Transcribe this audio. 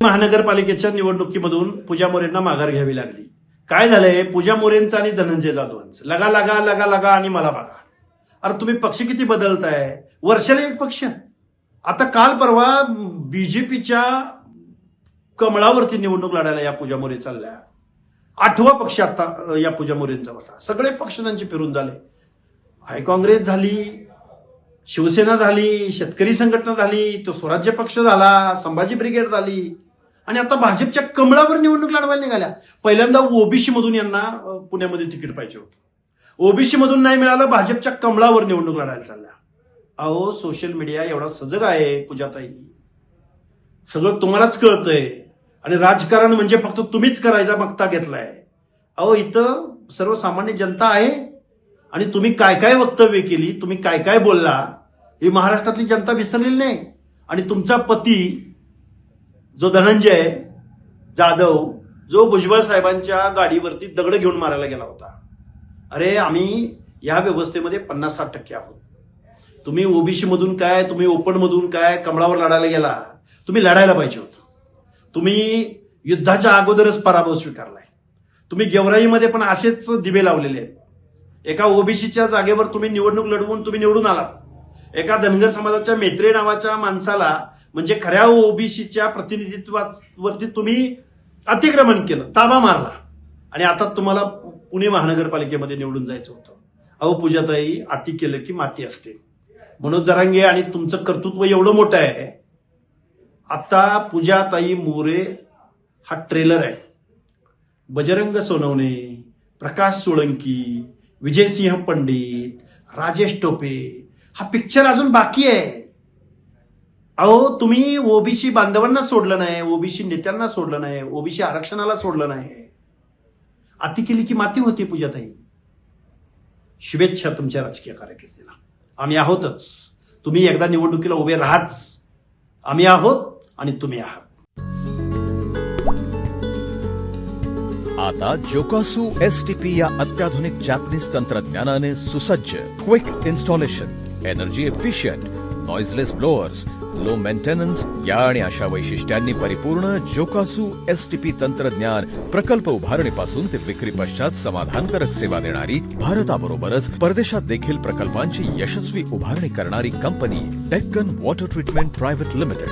महानगरपालिकेच्या निवडणुकीमधून पूजा मोरेंना माघार घ्यावी लागली. काय झालंय, पूजा मोरेंचं आणि धनंजय जाधवांचं लगा लगा लगा लगा आणि मला बघा. अरे तुम्ही पक्ष किती बदलताय, वर्षाला एक पक्ष. आता काल परवा बीजेपीच्या कमळावरती निवडणूक लढायला या पूजा मोरे चालल्या. 8वा पक्ष आता या पूजा मोरेंचा होता. सगळे पक्ष त्यांचे फिरून झाले. हाय काँग्रेस झाली, शिवसेना झाली, शेतकरी संघटना झाली, तो स्वराज्य पक्ष झाला, संभाजी ब्रिगेड झाली आणि आता भाजपच्या कमळावर निवडणूक लढवायला निघाल्या. पहिल्यांदा ओबीसी मधून यांना पुण्यामध्ये तिकीट पाहिजे होतं. ओबीसी मधून नाही मिळालं, भाजपच्या कमळावर निवडणूक लढायला चालल्या. अहो सोशल मीडिया एवढा सजग आहे पूजाताई, सगळं तुम्हालाच कळतंय आणि राजकारण म्हणजे फक्त तुम्हीच करायचा बघता घेतलाय. अहो इथं सर्वसामान्य जनता आहे आणि तुम्ही काय काय वक्तव्य केली, तुम्ही काय काय बोलला ही महाराष्ट्रातली जनता विसरलेली नाही. आणि तुमचा पती जो धनंजय जाधव, जो भुजबळ साहेबांच्या गाडीवरती दगड घेऊन मारायला गेला होता. अरे आम्ही या व्यवस्थेमध्ये 50-60% आहोत. तुम्ही ओबीसी मधून काय, तुम्ही ओपन मधून काय, कमळावर लढायला गेला. तुम्ही लढायला पाहिजे होतं. तुम्ही युद्धाच्या अगोदरच पराभव स्वीकारलाय. तुम्ही गेवराईमध्ये पण असेच दिवे लावलेले आहेत. एका ओबीसीच्या जागेवर तुम्ही निवडणूक लढवून तुम्ही निवडून आलात. एका धनगर समाजाच्या मेत्रे नावाच्या माणसाला, म्हणजे खऱ्या ओबीसीच्या प्रतिनिधित्वावरती तुम्ही अतिक्रमण केलं, ताबा मारला आणि आता तुम्हाला पुणे महानगरपालिकेमध्ये निवडून जायचं होतं. अहो पूजाताई, अति केलं की माती असते. मनोज जरांगे आणि तुमचं कर्तृत्व एवढं मोठं आहे. आता पूजाताई मोरे हा ट्रेलर आहे. बजरंग सोनवणे, प्रकाश सोळंकी, विजयसिंह पंडित, राजेश टोपे हा पिक्चर अजून बाकी आहे. अहो तुम्ही ओबीसी बांधवांना सोडलं नाही, ओबीसी नेत्यांना सोडलं नाही, ओबीसी आरक्षणाला सोडलं नाही. अति केली की माती होती पूजाताई. शुभेच्छा तुमच्या राजकीय कारकिर्दीला. आम्ही आहोतच. तुम्ही एकदा निवडणुकीला उभे राहाच. आम्ही आहोत आणि तुम्ही आहात. आता जोकासू एसटीपी या अत्याधुनिक जॅपनीज तंत्रज्ञानाने सुसज्ज, quick installation, energy efficient, noiseless blowers, low maintenance या आणि अशा वैशिष्ट्यांनी परिपूर्ण जोकासू एसटीपी तंत्रज्ञान प्रकल्प उभारणीपासून ते विक्री पश्चात समाधानकारक सेवा देणारी, भारताबरोबरच परदेशात देखील प्रकल्पांची यशस्वी उभारणी करणारी company Deccan water treatment private limited.